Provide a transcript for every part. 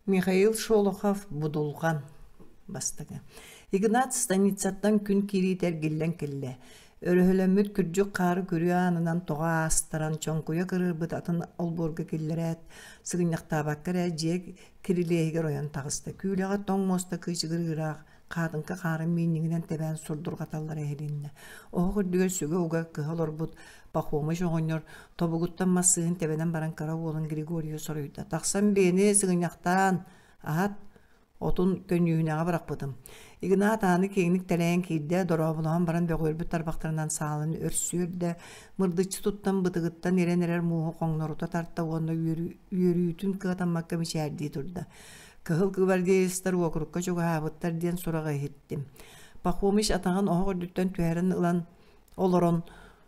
Михаил Шолохов будулган бастыгы. Игнат станицаттан күн киритер гиллен келле. Өрөһөлөмүт күржүк кары көрүанынан тога астаран чоңкуя кырырбыт атын олборга келлерет. Сыгыньяктабаккара жек кирилеегер оян тагысты. Күлега тоң моста кыйчыгырыраак кадынка карын миннигинен тебен сурдургаталлар эхилинне. Ого көрдүгөр сүгө уга кыхалорбут пахомыш оңоньор тобугуттан массыын тебенен баран кара уолун Григорию соруйда. Таксан бени сыгыньяктан ахат отун көнүйүнага баракпытым. Игнат аны кеңник телен кийде доробулан баран бөгөрбүт тарбактарынан саалын өрсүрдө мырдычы туттан бытыгыттан эренерер мууху коңнорута тарта онда үйөрүүтүн кытаммакка мичээрди турда. Кыхыл гвардейстер окрукка жугаабыттар ден сурага хиттим. Пахомиш атаган оҕордуттан түһәрен ылан олорон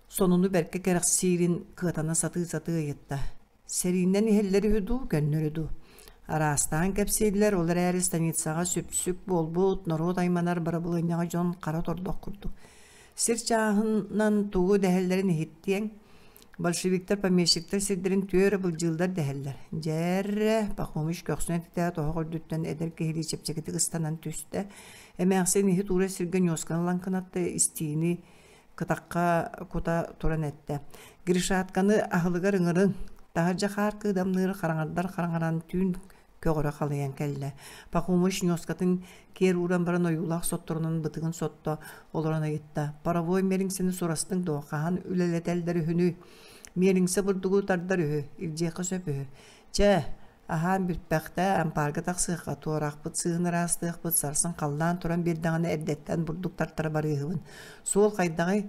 сонуну берке керек сирин кытана саты йытта. Серинен ихеллери хүду көннөрүдү. Арастан кепсийлер олар әрі станицаға сөпсүк болбут, норот айманар барабылыняға жон қара тордоқ құрду. Сир чағынан туғы дәхелдерін хиттиен, большевиктер помещиктер сирдерін түйері бұл жылдар дәхелдер. Жәрі Пахомиш көксіне тетәт оғы көрдіттен әдір кехілі чепчекеті қыстанан түсті. Әмәқсен ехі тура сирген йосканалан қанатты истиini кытаққа кота туран әтті. Гришатканы ағылығар ыңырын, тағы жақар кыдамныр қараңардан түйін көгөрө калыян келле. Пахомыш нёскатын кер уран баран оюлах сотторунун бытыгын сотто олорона гитта. Паровой мериңсени сурастың доқахан үлелетелдері хүнү. Мериңсе бурдугу тардар үхі, илжеқы сөпүхі. Че, ахан бүтбәқті ампарга тақсыға туарақпыт, сығыныр астықпыт, сарсын қалдан туран бердағаны әрдеттен бурдук тартары барығын. Сол қайдағы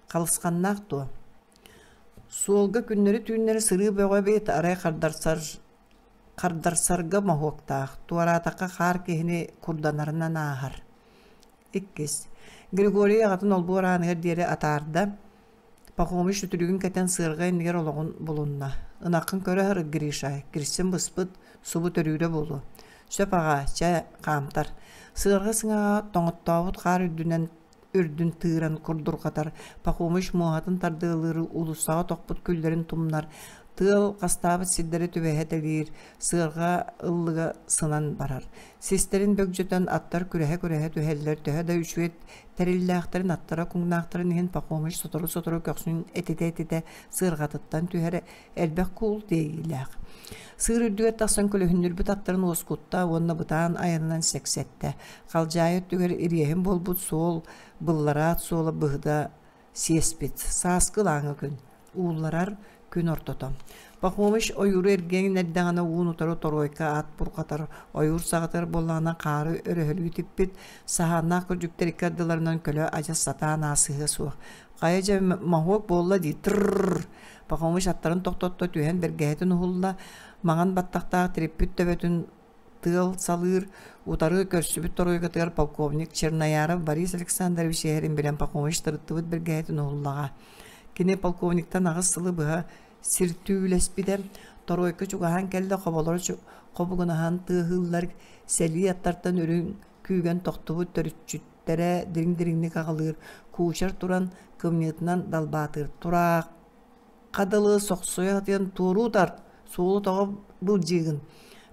қалысқаннақ туа. Солга күннері түйіннері сыры бөға бейт арай қардарсарга махуқтақ, туаратаққа қар кехіне күрданарынан ағар. Иккес. Григорий ағатын ол бұл аранығыр дері атарда, Пахомиш үтілігін кәтен сырға енігер олығын болуына. Үнақын көрі ғыры Гришай, Гришсен бұспыт, субы төрүйді болу. Сөп аға, ча қамтар. Сырға сыңаға тоңыттауыт қар үрдін тыыран күрдір қатар. Пахомиш мұғатын тардығылыры улысаға тоқпыт күлдерін тұмнар. Тыл қастабы сиддері түбәхетелер, сырға ыллыға сынан барар. Сестерін бөкжөтен аттар күрәхе түхәллер төһә да үшует тәрелләқтарын аттара күңнақтарын ехін Пахомиш сотору көксін әтете сырғатыттан түхәрі әлбәк кул дейіләқ. Сыр үрдігер тақсан көліхіндер бүт аттарын оскутта, онына бұтан аянынан сәксетті. Қалжайы түгер ирехін болбұт сол, бұлларат сола бұғда сеспет. Саскыл аңы күн. Уылларар күн ортотом. Пахомиш ойуру эрген нердағана уын ұтару торойка ат бұрқатар, ойур сағатар болағына қары өрөхілі типпет, сағана күрдіктер икардыларынан көлі ажас сатан асығы суық. Қайы жа махуак болла дей, тррррр. Пахомиш аттарын тоқтотто түйен бергәйтін ұғылда, маған баттақтағы треппет төбетін тыл салыр, утары көрсібіт торойкатығар полковник Чернаяров Борис Александрович ерін білен Пахомиш тұрыттыбыт бергәйтін ұғылдаға. Кене полковниктан ағыз сылы бұға сиртүүлеспидем торойка чугахан келде қоболор қобугунахан тыһыллар сели аттартан өрүн күйген тоқтубу төрүчүттері дирин-дириңни кағылыр куучар туран кымнетынан далбатыр тура қадылы соқсуя атыян туурутар суылы тоғы бұл жигін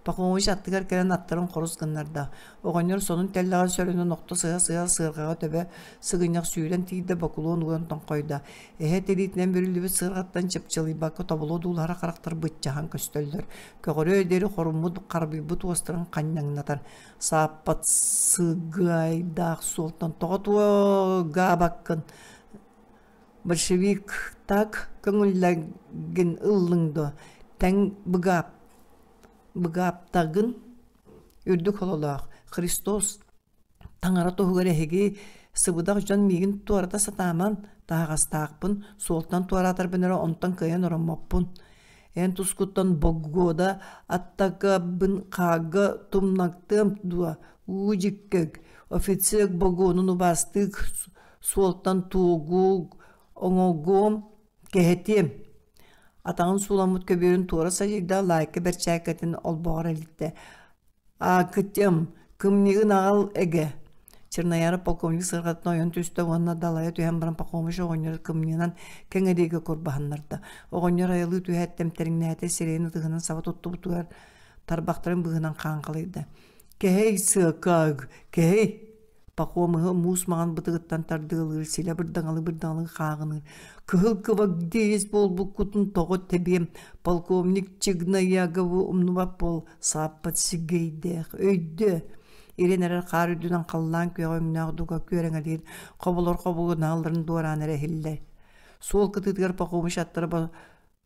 Пахомиш аттыгар келен аттарын қорысқынларда. Оғанер сонун теллаған сөлінің ноқта сыға сырғаға төбе сығыняқ сүйілен тейді бақылуын ұғантан қойда. Эхе телейтінен бөрілі сырғаттан чепчылы бақы табылу дулары қарақтар бұтчахан көстөлдір. Көгірі өдері қорымыд қарбый бұт остырын қаннаңнатар. Саппат сығайдақ солтан тоғатуға баққын. Большевик так көңілләген ұллыңды. Тәң бұғаптағын үрдік олалақ. Христос таңара тоғығар әхеге сыбыдақ жан мегін туарата сатаман тағастақпын, солтан туаратар бінері онтан каян орамаппын. Ән тұскуттан бұғғода аттақабын қағы тұмнақтым дуа ұжіккөк. Офицек бұғғонын ұбастық солтан туғуг оңығым кәхетем. Атағын суламыт көберін туара сажигда лайка берчайкатын олбағар әлітті. Күттем, кімнегін ағал әге. Чернаяры полковник сырғатын ойын түсті оғанна далайы түйен баран Пахомиш оғынер кімненен кәңедегі көрбағанларды. Оғынер айылы түйәттем тәріңнәті сирені тұғынан сава тұтты бұтығар Tarbaqtарын bığınan qankılıydı. Kehey sığkag, kehey. Paqomığı mus mağan bıtıgıttan tardığılır, sile birdangalı qağınır. Kıhıl kıvak deyiz bol bu kutun toğu tebiyem. Polkovnik çıgna yağıvı umnubap bol sappat sigeydeq. Öydü. İrenerer qarüdüden qallan köy münağduga köreŋelir. Qobular qobuğu nalların duaranere hille. Sol kıtıtgar paqomuş attara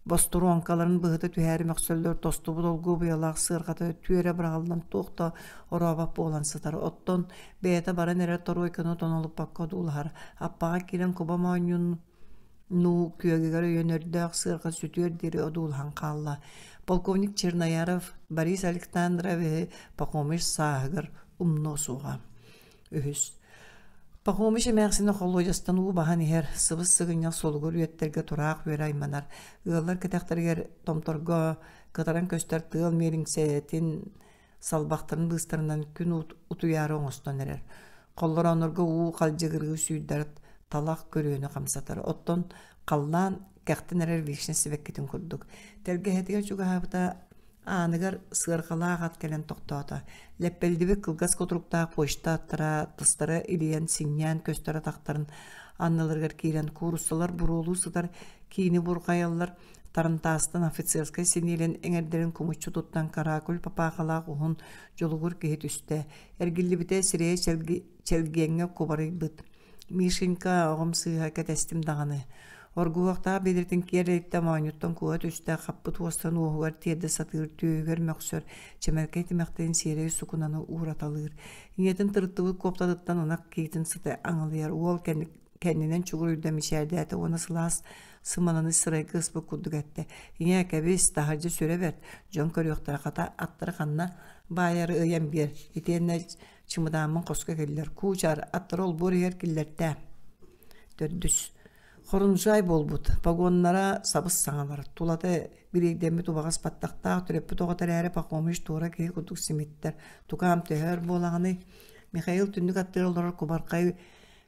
Bostoronkaların bıhıtı tühəri məqsəldər tostu bu dolgu bıyalaq sığırqatı tüyərə bırağıldan toqta orabaq boğulan sıtar. Otton bəyətə bara nərə toroykını tonolup bakka dulhar. Appağa kilen kuba manyun nu köyəgəgər yönərdəq sığırqa sütüyer diri odulhan qalla. Polkovnik Çernayarov Boris Aleksandrovich Pakomiş sağıgır umno suğa. Ühüs. Pakomiş emeğsini kolloyastan u bahan her sıvı sığınya solgur üyetlerge turaq ver aymanar. Iğlar ketaqtarger tomtorga kataran köster tığıl merin seyetin salbaqtарын bıstarından gün utuyarı oğustan erer. Kollar onurga u qalcıgırgı süydar talaq görüyünü qamsatar. Otton qallan käqtin erer vişnesi bekketin kurduk. Terge hetiger çuga hafta anıgar sığırqalağa at gelen toqtata. Leppeldibi kılgaz koturuqtaq poşta attara, tыстara iliyen sinyan köstara taqtarın annalargar kiren kurussalar burulu sıtar kini burqayallar tarıntastan ofitserskay sinilen eŋerderin kumuşçu tuttan karakul papaqalaq uhun jolugur kehet üste. Ergilli bite sireye çelgeŋe kubarı bıt. Mişinka oğum sığha ketestim dağını. Orguwaqta belirtin kiyerlikte manyuttan kuat üstte qappı tuastan uğugar tiyede satır tüyöger möksör çemerkeyti meqteyin sireye sukunanı uğratalır. İnetin tırtıvı koptadıktan onak keytin sıtı aŋılıyar. Uol kendinen çuğuruyda mişerdiyate ona sılas sımananı sırayı kısbı kudduk etti. İne kebis daharca süre vert. Jon körüyoqtara qata attırı qanna bayarı ıyan bir. İtiyenne çımıdamın qoska kelliler. Kuçar attırı ol bor yer killerde. Dördüs. Xoruncay bolbut. Pagonlara sabız saŋalar. Tulata birikdemi tubağas pattaqta türepi toğatar ere paqomuş tuğra kei kuduk simitler. Tukam töhör bolağını Mikhail tündük attır olarak kubarqay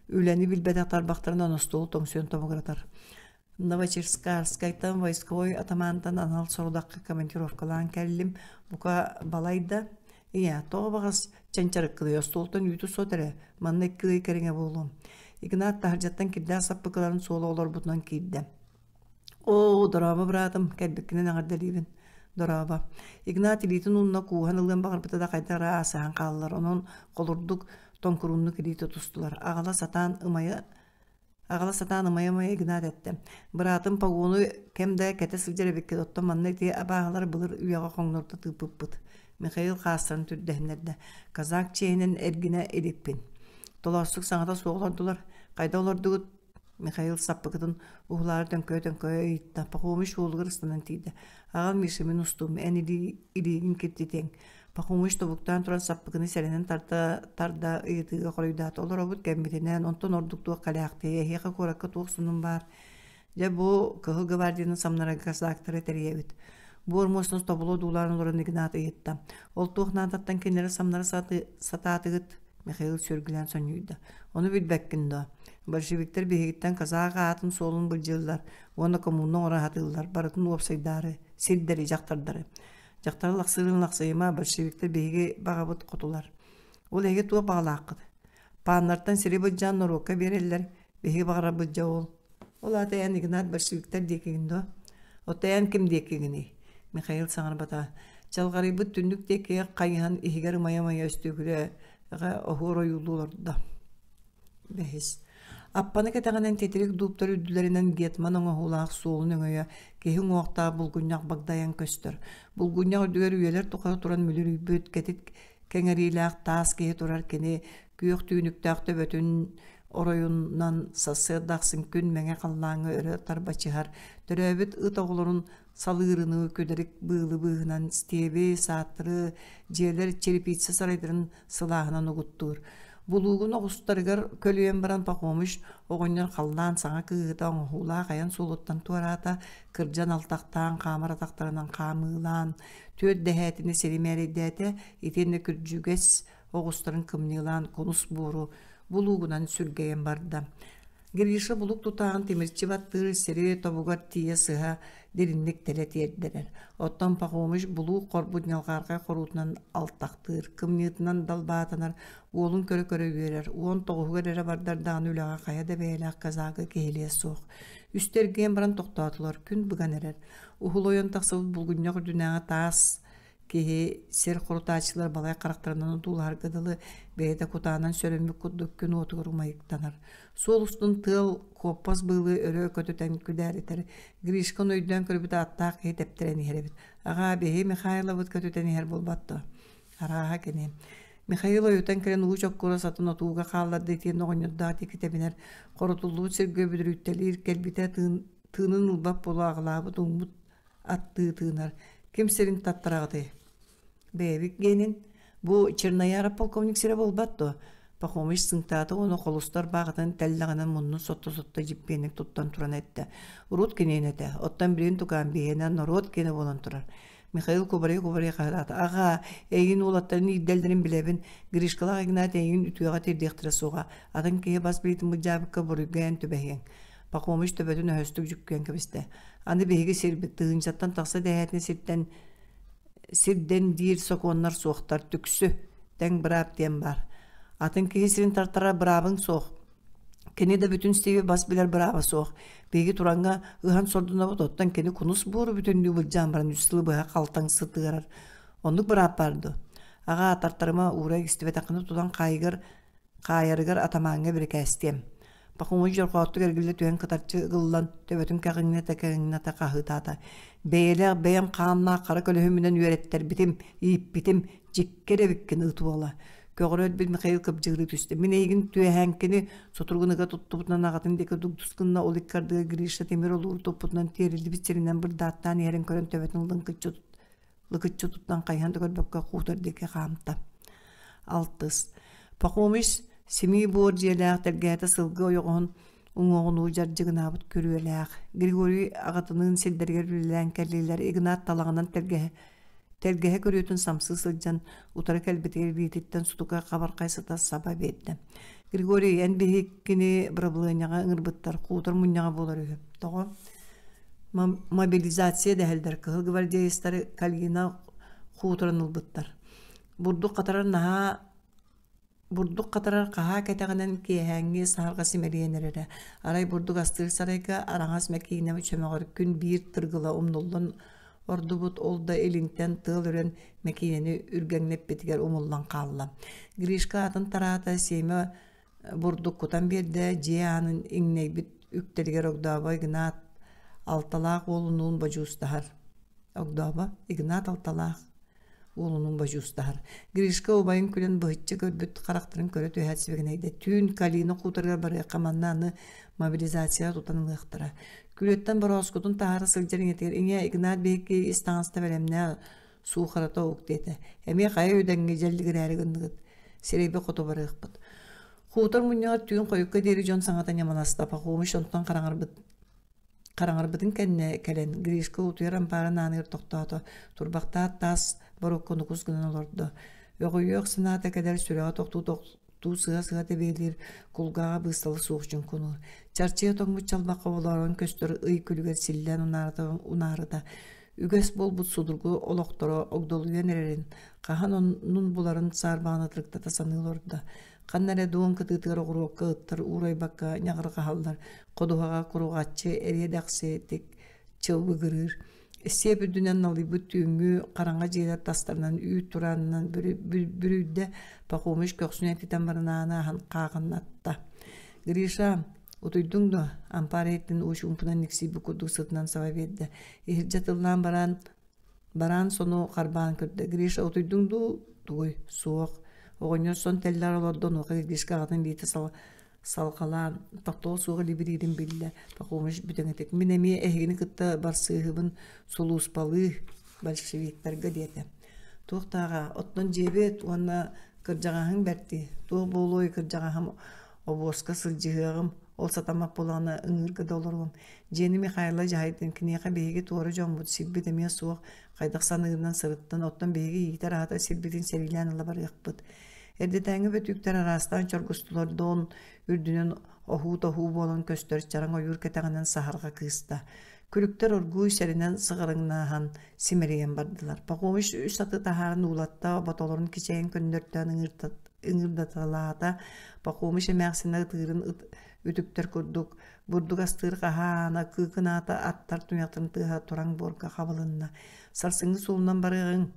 üleni bilbedaqtar baqtarından ostolu toңсион tomogratar. Новочеркасскайдан войсковой атамандан анал сорудаққа командировкалан кәллим бука балайда. Ия, тоғы бағас чанчарық кылы остолтан үйту содыры. Манна кылы кәріңе болуым. Игнат тахаржаттан кирді асаппықыларын солы олар бұтынан кейді. О, дораба бұратым, кәлбіккінен ағардалибін. Дораба. Игнат илитін ұнна куған ылған бағыр бұтада қайдара асаған қалылар. Onun қолырдық тонкурунну кирейті тұстылар. Ағала сатан ымая Игнат әтті. Бұратым пагону кәмді кәті сылжары бекке дотта манна те абағалар бұлыр үйаға қоңнорда тыпып-пыт. Михаил қастарын түрдәхінерді. Казак чейінен әргіне елеппен. Толасық саңада соғылардылар. Қайда олардығыт? Михаил саппықытын ұғылардың көй етті. Пақомыш олығыр ұстанан тейді. Ағал мешімін ұстуым, ән илігін кеттетен. Пақомыш тобуқтан тұран саппықыны сәрінен тарда ұйытыға қоройдаты. Олар обыт кәмбетінен, онтан ордықтуға қаляқтыя, еқі қораққа тоқсының бар. Жа бұл кығыл гвардияның самнара қазақтары тәрейебіт. Бұл ормосыныз тобылу дуларын ұрын Игнат ұйытта. Ол тоқнан таттан кенері самнары сататығыт. Михаил сөргілен сонүйді. Оны білбәккінді. Большевиктер бейгіттен қазаға атын солын бұлжылдар. Оны коммунның ора атылдар. Барытын опсайдары, селдері, жақтардары. Жақтары лақсырын лақсайыма большевиктер бейгі бағабыт қотулар. Ол әге туа бағалақыды. Паннартан сірі бұлжан нұрокка берелер. Бейгі бағара бұлжа ол. Ол атаян Игнат большевиктер декегінді. Отаян кім декегіні? Михаил саңар бата. Чалғары бұт түндік декеге қайыған ихігер мая-мая өстігілі оғыр ойылуларда. Бәхес. Аппаны кәтәғанен тетерек дұптар үділерінен гетман оңа хулақ суолын өңөйі кейін оғықта бұлгүнняқ багдаян көстір. Бұлгүнняқ үрдігер үйелер тұқай тұран мүлір үйбөт кәтік кәңәриләқ таас кейі тұрар кені күйіқ түйініктәқті бөтін оройуннан сасырдақсын күн мәңе қаллаңы өрі тарбачығар. Төрәбіт ұт оғылырын салырыны көдерік бұғынан стебе, саттыры, жерлер черепитсі сарайдырын сылағынан ұғыттыр. Бұлуғын оғыстарығар көлуен баран пақомыш, оғыннар қалдан саңа кығыда оңғула қаян солыттан туарата, кыржан алтақтан, қамар атақтарынан қамылан, төт дәхәтіні серемәрі дәті, етенді күрджүгес оғыстарын кымнылан, конус бору, бұлуғынан сүргейен барды. Гриша булук тутаган тимирчи баттыр сери тобугар тие сыха деринник телет ердерер. Оттан пахомыш булук корбут нялгарга корутунан алтактыр. Кымнытынан далбаатанар уолун көрө берер. Уон тогугар эре бардар даан үлага кая да бейлак казагы кехелие соох. Үстерген баран токтатылар күн буган эрер. Ухулойон таксыбыт булгунньок дүнәңа таас кеһи сер құрутачылар балай қарақтарынан ұтулар гыдылы бәйді кутанан сөрөмбік күддік күн отығыр ұмайықтанар. Сол ұстын тыл коппас бұйлы өрі көтітен күдәр етер. Гришкан өйден көрбіті аттақ етептерен еребіт. Аға бейі Михайловыт көтітен ер болбатты. Араға кене. Михаил өйтен керен ұғы жоққыра сатын отуға қалар дейтен оғынырда текетебінер. Қорытылуы сергө бүдірүттелер келбіте тыынын ұлбап болу ағылабы тұңбыт атты тыынар. Кемсерин таттырағыды. Бәйбік генин, бұ Чернояра полковник сире болбатты. Пахомыш сыңтаты оны қолыстар бағытын тәллағынан мұнны сотта-сотта жіппенік тұттан тұран әтті. Урут кенен әті, оттан бірін тұқан бейінен нұрот кені болан тұрар. Михаил көбірей қағыраты. Аға, әйін олаттарын иддәлдерін білебін, Гришкалақ Игнат әйін үтуеға тердектірі соға. Атын кейі бас білетін мұджабыққа бұрыгайын түбәген. Пахомыш төбәтін өстік жүккен кебісті. Аны бейгі сербіт тығынжаттан тақса дәйәтіне сирден дир соконнар соқтар түксі тәң бірап ден бар. Атын кейсерін тартара бірабың соқ. Кені де бүтін стеге бас білер бірабы соқ. Бейгі туранға ұған сордына бұд, оттан кені күнус бұры бүтін дүбіл жамбаран үстілі бұға қалтаң сытығарар. Ондық бірап барды. Аға атартарыма ұра естібет ақыны тудан қайырығыр атамаңа бір кәстем. Пахумы жорқауттық әргілі түйен қытарчы ғыллан төбетін кәғіңнета қағытата. Бейлер бейім қанна қары көліхімінен үйреттер бітім, иіп бітім, жеккере біккен ұту ола. Көғір өт біл Михаил қып жығыры түсті. Мен егін түйәхәңкені сотырғыныға тұттыбытынан ағатын декі дүгдүскінна оликкардығы Гриша темір олуыр топпытынан терілді бітсерінен бір даттан ерін көрін төбетін лықытчы тұттан қайханды көрбөкке қуытыр декі қамта. Алтыс. Пахумыш Семи бор желәк тәргәті сылғы ойығын ұңғығын ұжар жығынабыт көруеләк. Григорий ағатының селдергер үлілән кәлелер Игнат талағынан тәргәе көретін самсы сылжан ұтары кәлбетер бейтеттен сұтуға қабар қайсыта саба берді. Григорий ән бейкені бірабылығыняға ұңырбыттар қуытыр мұнyaға болар өйі. Тоғы мобилизация дәхелдер кығыл гвардиялистары кәлгена қуытырын ұлбыттар. Бурдук қатарар қаға кәтәғінен кейхәңге сағырға семерейенерері. Арай бурдук астыр сарайға араңас мәкейінемі чөмеғыр күн бір тұрғыла умнуллан орды бұд олда елінтен тыл өрен мәкейінені үргәңнеп бетігер умуллан қалыла. Гришка атын тарата сеймі бурдук құтан берді, же анын еңней біт үктелгер оғдаба Игнат алталақ олынуын бажуыстағар. Оғдаба Игнат алталақ олының бажуыстағар. Гришка обайын күлін бұхытчы көрбіт қарақтырын көрі түйәтсібеген әйді. Түйін калины құтырғар бары қаманнаны мобилизация тұтанын ұқтыра. Күлеттен бір осқұтын тағары сылжарын етігер. Ине Игнат бейкі истанғаста бәлеміне суқарата оқтеті. Әме қайы өдәңге жәлдігір әрі күндігіт. Серейбі құты бары ұқпыт. Құтыр мұнияр түйін қойыққа дері жон саңатан яманасыда пақуымыш онтан қараңарбытын кәнне кәлен. Гришка ұтуер ампарын анығыр тоқтауды. Турбақта тас бароккону кускынан олорды. Өғүйөк сыната кәдәр сүрәға тоқту сыға тәбейлер кулгаға бысталы суықшын күні. Чарчыя тоңбыт чалбаққа оларын көстері үй күлігер силлән унарыда. Үгәс бол бұт судырғы олоқтыры оғдолуен әрерін. Қахан onun бұларын сарбағына тұрықтата санылырды. Қаннары дуын кытытығыр оғыруққа ұттыр, урай баққа нағырға халдар. Қодуғаға құруғатчы әредәқсы тек чылбы ғырыр. Сеп үдінен алы бұт түйіңі қараңға жейлер тастарынан үй тұранынан бүрүйді пақумыш көксіне титен барынағына аған қағын атта. Гриша, отойдың да ампары еттін ош ұмпынан нексей бүкірдік сытынан сава берді. Ехір жатылынан баран соны қарбаған көрді. Гриша, отойдың да туғой суық. Оғынер сон тәллар олардан оғы Гришка ағатын бейті салқалан, тақтоғы суғы либеридin білі, пақумыш бүтіңетек. Мен әме әйгіні күтті барсығыбын солуыспалы большевиктарға деті. Тоқтаға, оттан жебет, оны кіржағағын бәрті. Тоқ болуы кіржағағым обосқа сылжығығым, ол сатамақ болағына ұңырғы доларғым. Жені Михайла жайдың кінеға бейге туары жон бұд, силбет әме суық, қайдақ санығынан сырыттан, оттан бейге етер ағата силбетін серилен ала бар ұқпыд. Erdetäňi betükler arastan çorgustulordon ürdünün ohu bolon köstör çaraň oyur ketäňinden saharga kısta. Külükter orguy serinen sığırıngnahan simeriyen bardılar. Pakomuş üç satı taharın ulatta batolorun kiçeyen köndörtten ıngırdatalada pakomuş emeğsine tığırın ütükter kurduk. Burduk astır kahana kıkınata attar tünyatın tıha turang borga kabalınna. Sarsıngı solundan barığın.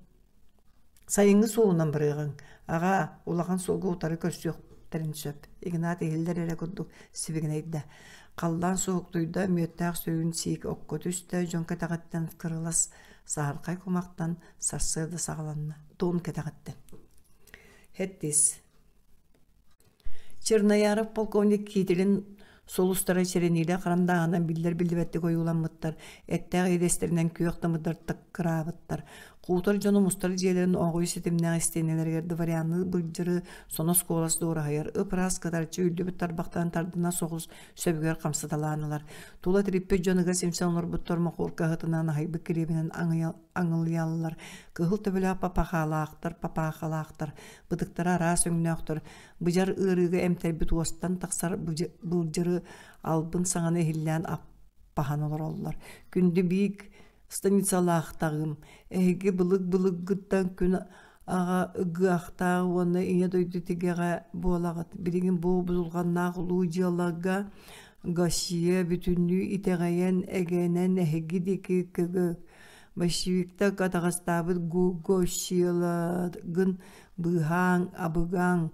Sayıngı solundan barığın. Ağa ulağın solga utarı köstüyok terin söp. İgnat ehiller ele kurduk sivigineydi. Kaldan soğuktuyda müyettağ söğün siyik okko tüste jön ketağıttan kırılas saharkay kumaktan sarsırdı sağlanna. Doğun ketağıttan. Hettis. Çırnayarı polkovnik kiitilin solustara çereniyle karamdağından bildibetti koyulanmıttar. Ettağ edesterinden köyoktamıdır tıkkırabıttar. Kuutar jonu mustar jelerin oğuy sitimden isteneler gerdi varianlı bıljırı sonos kolas doğru hayır. Ipras kadarcı üldü bittar baktan tardına soğuz söbüger kamsıdalanılar. Tula trippe jonuga simsanlar buttorma korka hıtınan haybı kirebinin aŋılyalılar. Kıhıl töbüle papaqalaqtar. Bıdıktara ara söngünöktür. Bıjar ırıgı emterbit ostan taqsar bıljırı albın saŋana ehillen appahan olur oldular. Gündü büyük станицалаахтагым эге былык гыттан күн ага ыгыахтаа уонна ине дойду тигеге буолагат билигин бу бузулганнаах луужиалага гашия бүтүннүү итегайен эгенен эги дики кыгы башивикта катагастабыт гошиалагын быһаң абыгаң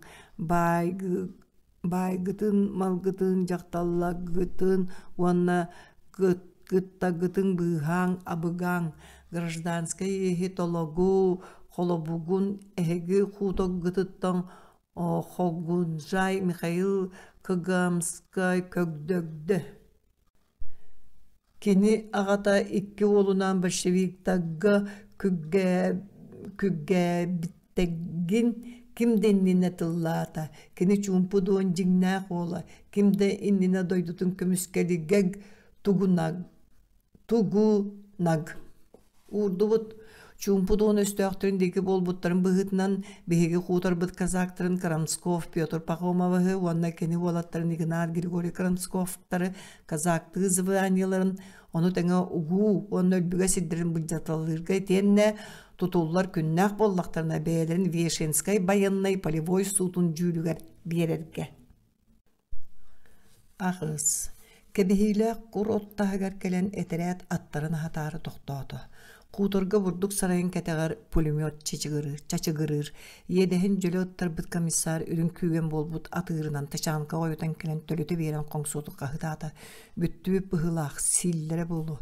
байгытын малгытын жакталлагытын уонна гыттагытын быһаң абыгаң гражданскай эхитологу холобугун эһиги хутоггытыттан хогунжай Михаил Кагамскай көгдөгдө. Кини агата икки олунан большевиктагга күггәбиттегин кимде иннине тыллаата, кини чумпудуон жиңнаах ола, кимде иннине дойдутун көмүскелигег тугунаг. Урдубут чумпудуон өстөктөрүндеги болбуттарын быһытынан биһиги хутарбыт казактарын Карамсков, Петр Пахомовы, уонна кени уолаттарын Игнат Григорий Карамсковтары казактыгы званияларын ону теңе угу уонна өлбүгө сиддирин быджаталырга тенне тутуллар күннах боллактарына бээлерин Вешенскай баяннай полевой сутун жүүлүгер биерерге. Ахыс. Кебихиле кур оттахагар келен этерет аттарын хатары тоқтооту. Куторга бурдук сарайын кетегар пулемет чачыгырыр. Едехин жөлі оттарбыт комиссар үрін күйген болбут атырынан тачанка ойутан келен төлөтө берен коңсуоту кахытаата. Бүттүбүп быһылаах силлере болу.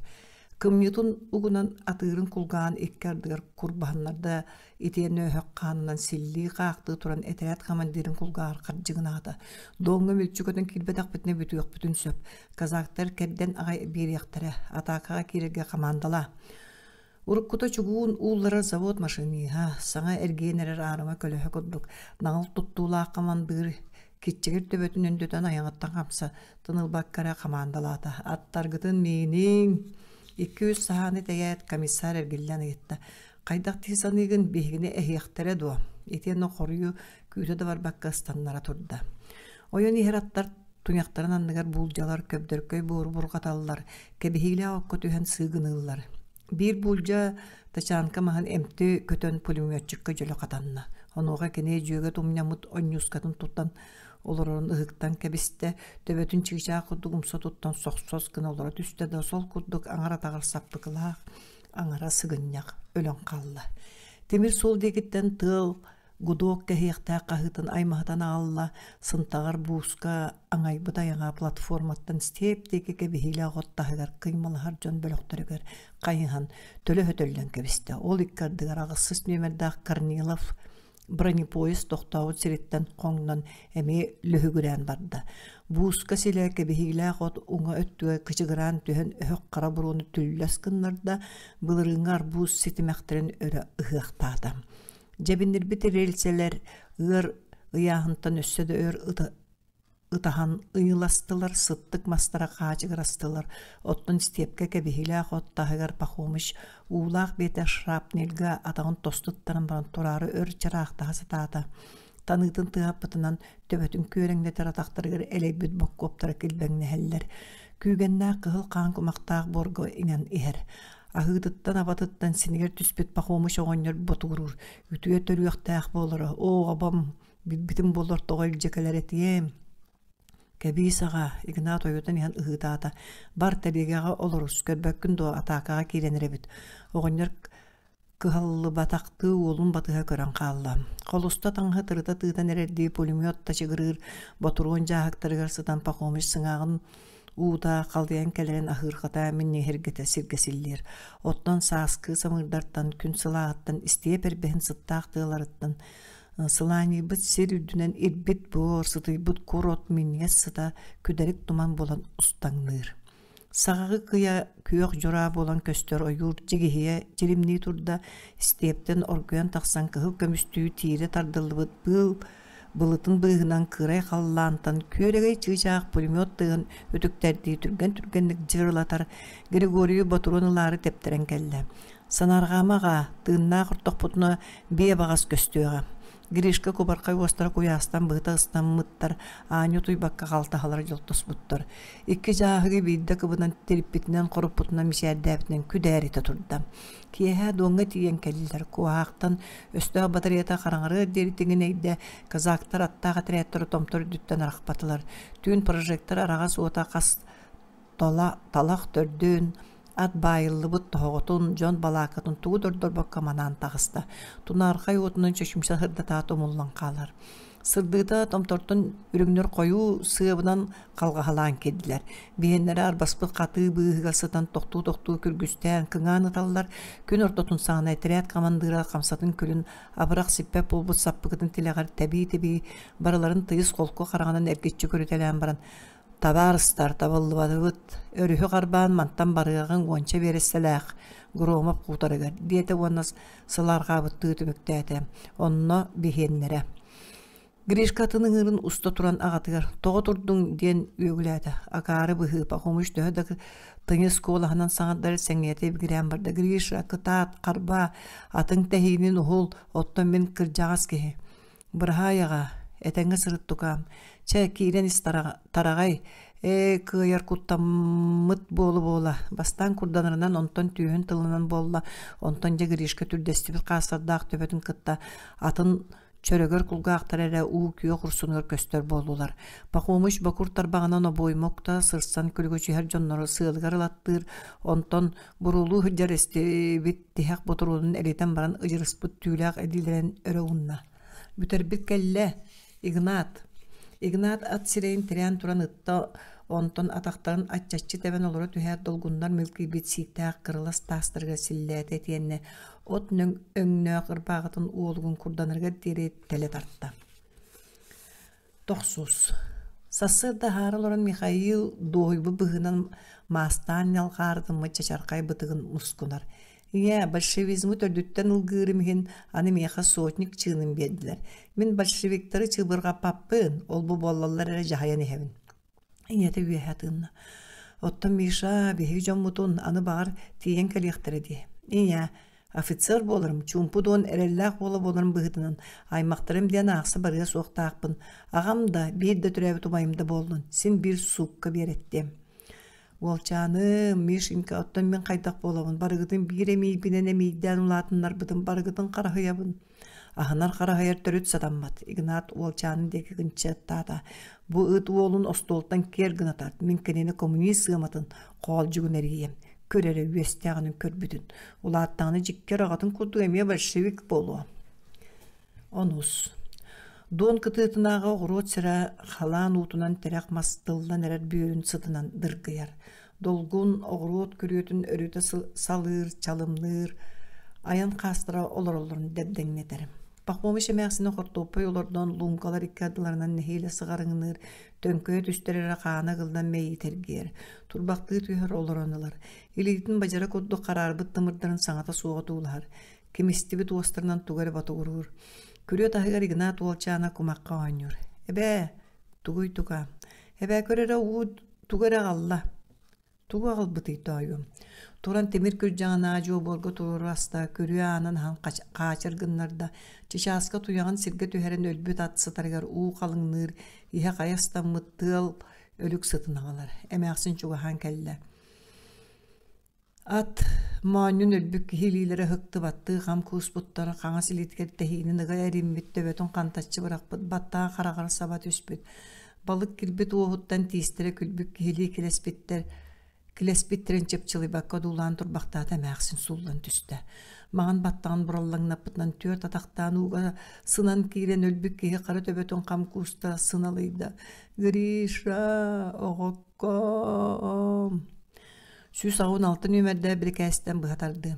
Кымнютун угунан атырын кулгаан иккардыгар курбаханнарда итен өһөк қанынан силли қақты туран этерет командирин кулгаар каржыгынаата. Доңга мөлчүкөтөн килбетак битне бүтүөк бүтүн сөп. Казактар кедден агай берияктары атакага кирерге командала. Уруккута чугуун ууллара завод машины саңа эргенерер арыма көлөһө курдук. Нагыл туттуулаак командыр китчигер төбөтүн өндөтөн аяңаттан камса тынылбаккара командалаата. Аттаргытын менин 200 саханы тәйәт комиссар эргиллән етті. Қайдақ тесанығын бейгіне әйяқтары дуа. Етені қорыю күйті да бар баққа станнара тұрды. Ойын ехераттар тұняқтарын анныгар бұлжалар көбдіркөй бұр-бұр-қаталылар. Кәбігейлі ауққа түйен сығынылар. Bir бұлжа тачанка маған әмті көтөн пулеметчикка жөлі қатанына. Онуға кене жүйеге тұмнямыт онюскатын тұттан оларын ыһыктан кәбісті төбөтін чигичаа курдук умса туттан соксос кына олара түсті да сол курдук аңара тағыр саппыкылаақ, аңара сыгынняқ өлөн қалла. Темир сол дегіттен тыл гудок кәхиқтаа қағытын аймақтан алла сынтағар буыска аңайбыда яңа платформаттан стептеге кәбихилі ағоттағығар қималығар жон бөліқтірігер қайынхан төлі хөтөлден кәбісті. Ол иккардығар ағысыз нөмірдақ Корнилов бронепоезд тоқтауыт сиреттен қоңнан әме лүхігірен барды. Буыска силе кәбихилі ағот уңа өттігі кычығыран түйін өйік қара бұруыны түлләс кыннарда бұлырыңар буыз сетімәқтерін өрі ұғықтады. Жабинер бітір рельселер ұр ұяғынтан өсседі өр ытахан ыйластылар, сыттык мастара қачығырастылар. Оттын степке кәбихилі ағоттағығар пақомыш улақ беті шрапнелгі атағын тостыттарын баран тұрары өр чарақтағы сатады. Tanıtın tığapıtынан töbötün körengletер ataqtırgır eleybüt bokkoptara kilbängneheller. Kügennää kıhıl qaan kumaqtaaq borgo inen iher. Ahıtıttan abatıttan siniger tüspüt paxomuş oğonyor botuğurur. Ütüye törüyaqtaaq bolora. O abam bitin bolor toğayl jekeler etiyem. Käbiisaga Ignat oyutan ihan ıhıtaata. Bar tebigaga olurus. Körbökkün doğa ataqaga kirenerebit. Oğonyor kıhallı bataqtı olun batığa kören qalla. Qolusta tаңғы tırıta tığdan ererdi pulemyot taşı gırır. Boturuğun jahaqtarıgar sıdan paxomuş sыңağın uda qaldayan keleren ahırqata minni hergete sirgesiller. Ottan saaskı samırdartan kün sılağıttan isteye perbehin sıttaq tığlarıttan sılani bit ser üdünen irbit bor sıtı bit korot minniyes sıta küderik tuman bolan ustaңnır. Sağığı kıya kүйök jora bolan köstör oyur jigihiye jilimni turda isteyepten orguyan taqsan kıhı kömüstüyü tire tardılыбыт Bılıtın bığınan kıray qallantan köregey çıjaq pulemyot tığın ötükterdi türgenlik jırlatar Grigoriy Baturonulары tepteren kelle. Sanargamaga tığınna qurtoqputuna biye bağas köstüga. Girişke kubarkay ostara kuyastan bıhta ıstan mıttar anyu tuybakka qalta halar joltos buttar. İki jahıgı bidde kıbınan teripitinden qoruputunan mişerdäbitinden küdärite turda. Kiyeha doňa tiyen kelliler kuaqtan östö batariyata qarаңары deritiŋin eýde kazaktar attaga tirättir tomtor dütten araqpatylar. Tün projektor araga suota qas talaq tördün at bayıllı bıt toğutun jon balakatın tuğu dördör bakka manan tağısta. Tuna arqay otunun çöşümse hırda taat omullan qalar. Sırdıda tomtortun ürügnör koyu sığabınan qalgahalan kediler. Bihenlere arbaspıt qatı bığıgasıdan toqtu kürgüsten kıngağını tallar. Kün ortotun sağına etiriyat kamandıra qamsatın külün abıraq sippep olbut sappıqıdın tileğar tebi baraların tıyız kolku qarağanan ergetçi körütelen baran. Tabarıstar taballıbadıbıt, örühü qarban mantan barığın onça veresselaq, guromap qutarıgar. Diyete onas sılarga bıttığı tümüktəti, onunla bihenlere. Grişkatının ırın usta turan ağatıgar, toğa turdun diyen ögülədi. Agarı bıhı paxomuş döhü tığız kolahından sağıdları sengiyete bigiren barda. Griş rakı taat, qarba, atın tehinin uhul, ottan ben kırcağız kehi. Bırha yağa, etenge sırıt tukam. Çekiren taragay kıyar kuttamıt bola. Bastan kurdanırından ondan tüyün tılınan bolla. Ondan jagirişke türdestibit qasardaq töbötün kıtta. Atın çörögör kulgaqtar ere uğu küyo kursunur köstör boldular. Paxomuş bakur tarbağынан o boymokta sırsan külgöçü her jonları sığılgar alattır. Ondan burulu hıjar estibit tihaq boturunun eliten baran ıjırıspıt tüylaq edilen öreğunna. Büterbit kelle Ignat at sireyin tiren turan ıtta onton ataqtарын atçaççı teben oluru tühät dolgunlar mülki bit siktaq kırılas tastırga sillät etiyenne ot öňnöök ırbağıtın uolgun kurdanırga diri tele tartta. Toxsus. Sasırda haraloran Mikhail doybu bıhınan mastan yalqardımı çaçarqay bıtığın muskunar. Ya, bolşevizmi tördütten ılgırımhin anı meha sotnik çığının berdiler. Min bolşevikleri çığbırga pappın, ol bu bollallar ere jahayan ehevin. İnyete üyehatınna. Ottan Misha behi jommutun anı bağır tiyen kaliyaktere diye. İnya, ofitser bolurum, çumpu don erellak bolurum bıhıdının. Aymaqtarım diyen ağsı barıya soğuktağıpın. Ağam da bir de türevi tumayımda boldun. Sen bir sukka berettim. Волчаным, Мишинка, оттан мен қайдақ болабын. Барығытын бір емейбінен емейден ұлатынлар бұдын, барығытын қарахыябын. Ахынар қарахыяр түріт садамбат. Игнат Волчанын декі күнчі тата. Бұ ұт уолын остолтан кергін атард. Мен кенені коммунист сығыматын қол жүгін әргейем. Көрері өстіғының көрбүдін. Ұлаттағыны жіккер ағатын күрді еме большевик болуа. Онус. Дон кытытынаға ғұрот сірі қалан ұтынан тәрәқ мастылдан әрәр бүйірін сытынан дыргыяр. Долгун оғырот көретін өріті салыр, чалымлыр, аян қастыра олар-оларын дәбдәңнетәрім. Пақмомыш әмәқсіні қортопай олардан лумкалар иккадыларынан нәхейлі сығарыңыныр, төнкөйет үстерері қағана қылдан мәйі тәргер. Турбақты түйір оларанылар. Елейтін бажара көдді қарарбыт тымырдарын саңата суға туылар. Кеместебі туастырынан туғары баты ұрыр. Көрет ahıgar Ignat Волчана kumaqqa oynur. Ebe, tuguy tuga. Ebe körere uğud tugara Allah. Тугу албытый тойу. Туран темир күржаңана жо борго тураста көрү анан хан качыргыннарда чичаска туяган сирге түһәрен өлбүт атсытаргар уу калыңныр иһе каястаммыт тыл өлүк сытынагалар. Эмәксин чугахан келле. Ат мааннун өлбүк хилилere хыкты батты хам кууспуттара каңа силиткер техининга эриммит төбөтүн кантаччы быракпыт баттаа карагар сабат үспүт. Балык кирбит уохуттан тиистере күлбүк хили Килеспиттерен чепчылыбакка дулаан турбактаата эмәксин суллан түстө. Маған баттаган бураллаңнаппытынан төрт атактаан уга сынан кирен өлбүк киһи кара төбөтүн кам кууста сыналыйда. Гриша огокко. Сүз агын алтын өмерде билкәстен быһатарды.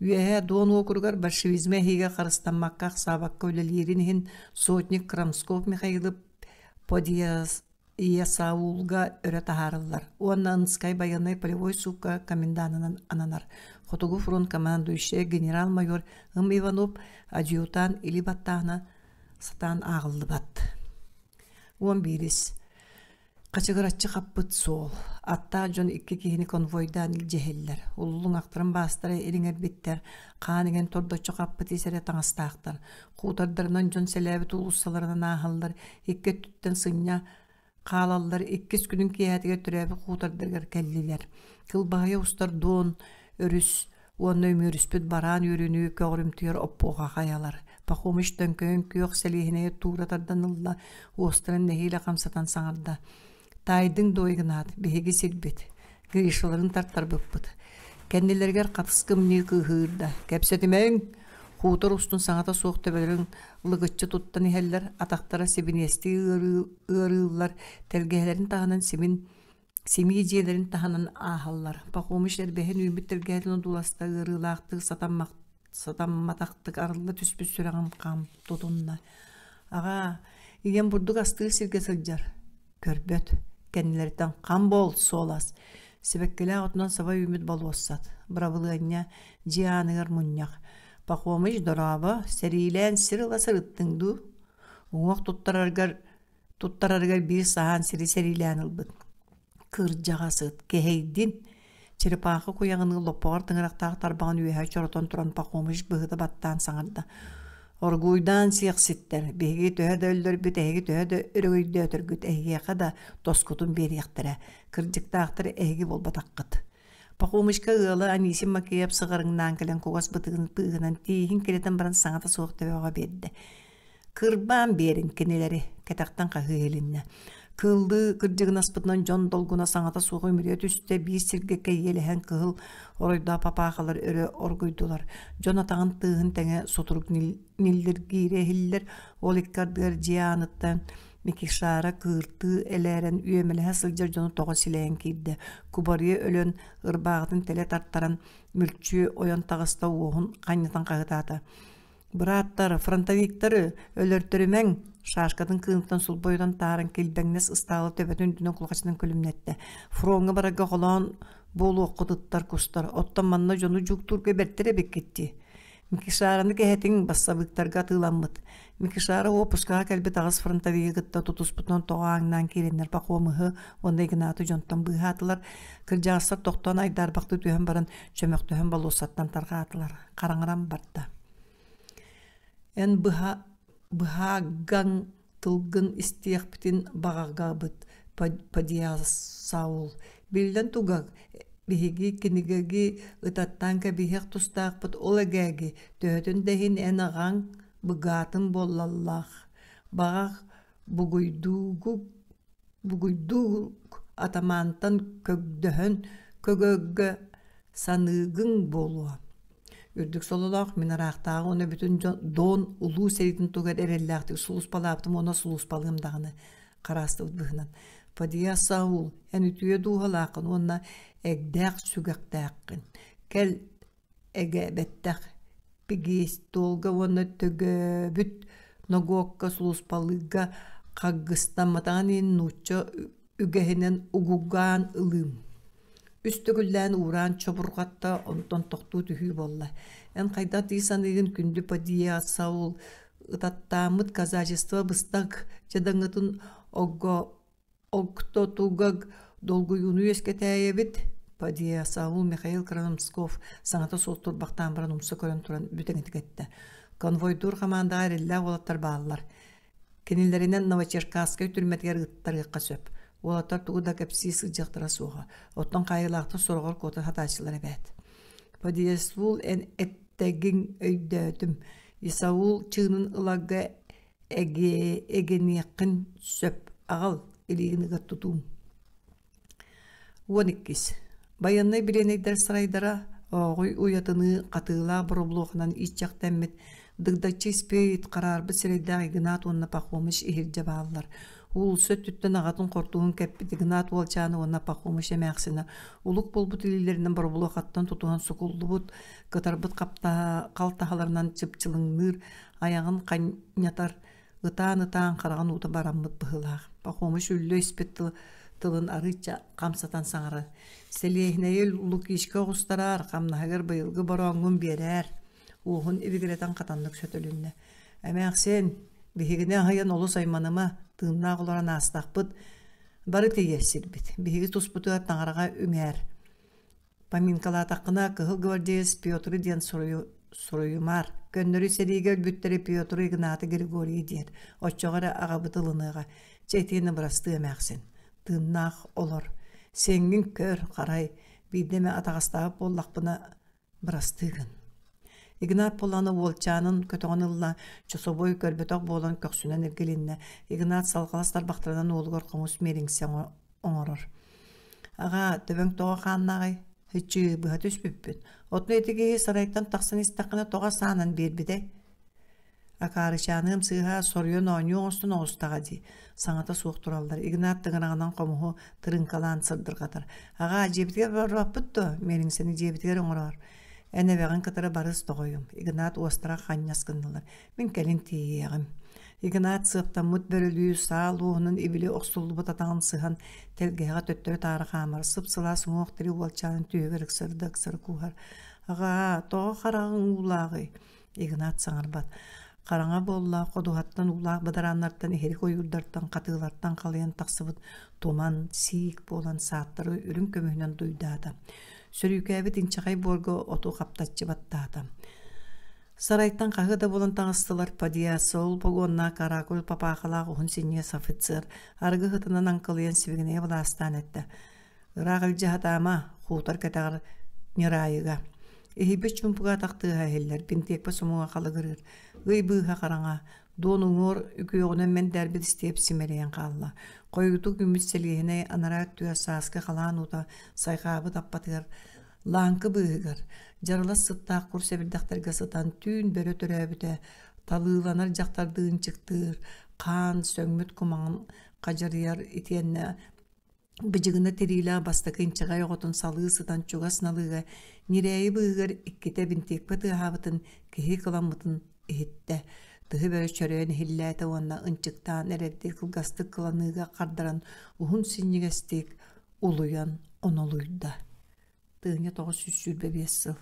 Үеһе доон окургар большевизме хиге карыстанмакка сабакка өлелерин сотник Крамсков Михаилов подияс Иясаулга өрө тахарылар. Уаннан скай баянай полевой сука коменданынан ананар. Хотугу фронт командующий генерал-майор Иванов адъютант или баттахна сатан агылды бат. Уан бирис. Качыгыратчы каппыт сол. Атта жон икки кихини конвойдан илжехеллер. Уллуң актырын бастары элиңер биттер. Кааниген тордочу каппыт исере таңастаактар. Кутардарынан жон селебит улуссаларынан ахаллар. Икке түттен сыня Қалалар 2 күнүн киятыга түрәбі қутардыргар кәллилер. Кылбағая устар дон, өріс, оны өміріспіт баран өріні көғірімтігер оппуға қаялар. Пақомыш төнкөйін күйоқ сәлейхіне туратардан ұлла остырын нәхейлі қамсатан саңарда. Тайдың дойғынат, бейгі сілбет, гришаларын тартар бұппыт. Кәннелергер қатысқым не күйірді. Кәпсетімәң, Хутор устун саңата соқ төбелерин лыгытчы туттан ихеллер, атақтара себинести ырылар, тергелерин тағанан семи жиелерин тағанан ахаллар. Пақомыш әрбәхен үйміт тергелерин дуласта ырылақты сатамматақтық арылы түспіс сүрағым қам тутунна. Аға, иген бұрдық асты сирге сылжар. Көрбөт, кәнелерден қам бол солас. Себеккелі ағытынан саба үйміт болуассат. Бравылыanya жианығыр мұнняқ. Пақомыш дораба сәрилен сырыла сырыттыңду. Оңақ туттараргар бір сахан сәрилен ылбыт. Кыр жағасыт, кехейдин. Черепақы қояғының лоппағар тыңырақтағы тарбаған үйе чоротон тұран пақомыш бұғыды баттан саңырда. Оргуйдан сиқситтер. Беги төһәді өлдір біт, әйгі төһәді үрігүйді өтіргіт, әйге қада тоскутун берияқтыры. Кырдықтақтыры әйгі болбатаққыт. Пақомышка ылы анисим макияп сығырыңнан кілін қоғас бұтығынан тейхін келетін бірін саңата соқ төбеға берді. Кырбан берін кенелері кәтақтан қағы елінне. Кылды кырдығын аспытынан жон долгуна саңата соғы өмірет үсті бейс сірге кәйеліген кығыл оройда папақалар өрі оргойдулар. Жон атағын тығын тәңе сотырық нилдер гейрехілдер ол иккардығар жианыттан Микишара кырты элерен үйемелеhe сылжар жону тоға силейен кейді. Кубария өлен ырбағытын теле тарттаран мүлчі ойон тағыста оғын қайнытан қағытады. Бұраттары, фронтовиктары өлөртірімен шашқатын кыынтан сул бойдан тарын келбәңнес ыстағы төбетін дүнен құлғачының көлімнетті. Фронға бараға қолан болу оқыдыттар кустар. Оттан манна жону жүктурға бәрттері беккетті. Микишараны кәхетің бассабықтарға тыламыд. Микишара опускаға кәлбет ағыз фронтовиге гытта тутуспутынан тоғаңнан керенер пақуамығы, ондай гынаты жонтан бұға атылар. Кіржағыстар тоқтан айдар бақты түйен барын чөмек түйен балуысаттан тарға атылар. Қараңырам барды. Ән бұға ғаң тылғын істеяқ бітін бағаға бұд падияз сауыл. Білден туғақ. Биһиги кинигеги ытаттан кабиһек тустаакпыт ол эгеги төһөтүн дэһин эн агаң быгаатын боллаллах. Багах бугуйдууг атамантан көгдөһөн көгөггө саныгың болуа. Үрдүк сололақ минарақтағы оны бүтін дон улуу серитин тугар эреллақты сулус палаптым она сулус палымдағыны қарастыл бұғынан. Падия саул, ән үтуе дуғалақын, онна әгдәқ сүгәқтәқін. Кәл әгә бәттәқ пигес толға оны төгі бүт ногоққа сулуспалыға қағыстан матаған ен нұтча үгәхінен ұғуған ылым. Үстігіллән уран чобұрғатта онтон тоқту түхі болла. Ән қайда тейсан еген күнді падия саул ытаттамыт казачество быстақ жадаңытын оғто туғаг долгуюну ескетәйебіт Падия Саул Михаил Красномсков саңата сол турбактан баран умса көрөн туран бүтең этикетте. Конвойдур команда релла олаттар баалар. Кенилеринен Новочеркасская түрмәтгә гыттарга сөп. Олаттар тугуда кепсис жактыра суга. Оттон кайылакты соргор коты хатачылар бет. Падия Саул эн эттегин өйдөтүм. Исаул чыгынын ылагга эгенекин сөп агал илигиниге тутум. 12. Баяннай биленейдер сарайдара оғой уятыны қатыла бұрублуғынан итчақ тәммет дығдачы спейт қарарбы сірейдағы Игнат онына пақомыш ихирже бағалар. Ул сөт түттен ағатын қортуғын кәппет Игнат олчаны онына пақомыш әмәқсіні. Улық болбут илилерінен бұрублуғы қаттан тұтуған сұқылды бұд, қытарбыт қалтағаларынан чыпчылыңныр, аяғын қанятар, ұтан қараған ұты бараммыт бұғылақ. Пақомыш үлі іспет тылын арыча қамсатан саңары. Селейхнейел лукишка ғустарар, қамнағыр бұйылғы баруаңын берер. Уғын евігіретан қатандық сөтілінне. Әмәқ сен, бігігіне ғайын олы сайманыма, тыңнақ оларан астақпыт, бары тейесір біт. Бігігі тұспыты аттаңарға үңер. Паминкала тақына кығыл гвардейс Петры ден сұруйымар. Көннөрі серейге өлбүттері Петры Игнаты Григорий дед. Отчоғары ағабытылыныға. Чәйтені бұрасты әмәқ сен. Тымнақ олар. Сеңгін көр қарай бидеме атағастағы боллақпына бірастығын. Игнат боланы олчанын көтіғанылла чособой көрбетоқ болан көксінен ергелінне. Игнат салғаластар бақтырынан олығыр қомыс меріңсен оңырыр. Аға, төбің тоға қаннағай, хүтчі бұға түспіппін. Отны етіге сарайттан тақсын істақына тоға санын бербіде. Акарышаным сыға сорьон оңю оңстын оңыстаға ди. Саңата суық туралдар. Игнат тыңырағынан қомуғы тырынкалан сырдырғатыр. Аға, жебітгер барып бұтты, менің сені жебітгер оңырар. Әне бәғін кітірі барыс тоғойым. Игнат остыра қанняскындылар. Мен кәлін тейеғім. Игнат сыптан мұт бөрілі сал оғының ибілі оқсулы бұтатағын сыған тәлгеға төттірі тары қамыр. Сып-сыла сұңық тірі уалчанын түйегір үксірді кухар. Аға, тоғы қарағын улағы. Игнат саңырбат. Қараңа болла, қодуғаттан улақ быдараннарттан, ерік ойырдартан, қатығыларттан қалайын тақсыбыт, томан, сиік болан сааттары үрін көмігінен дұйдады. Сөрүйкәбі тінчіғай борғы оту қаптатчы баттады. Сарайттан қағыда болан таңыстылар падия, сол погонна каракул папақалақ ұғын сенес офицер, арғы ғытынан анқылыян севігіне властан етті. Рағыл жағатама, қуытар кәтағыр нерайыға. Эхибет чумпуға тақтыға әйелер, бінтекпі сумуға қалығырыр. Гый быға қараңа, дон ұңыр үкіоғынан мен дәрбет істеп симерейін қалла. Қойгыту күміс селгейіне анарак түйа саскы қалан ұта сайқабы таппатығыр. Лаңқы бұғығыр. Жарыла сыттақ курс әбілдақтарға сытан түйін бөрі түрі әбіті. Талығыланар жақтардығын чықтыр. Қан, сөңміт күмағын қажарияр итенне. Быжығына терилі басты кынчыға оғытын салығы сытан чуға сыналыға. Нерейі бұғығыр иккете бінтекпі тұғабытын кехи қыламытын ехетті. Тұғы бәрі чөрен хилләті онна ұнчықтан әрәбді қылғасты қыланыға қардаран ұғын синегестек ұлуян онолуйда. Тұғыне 900 бес сыл.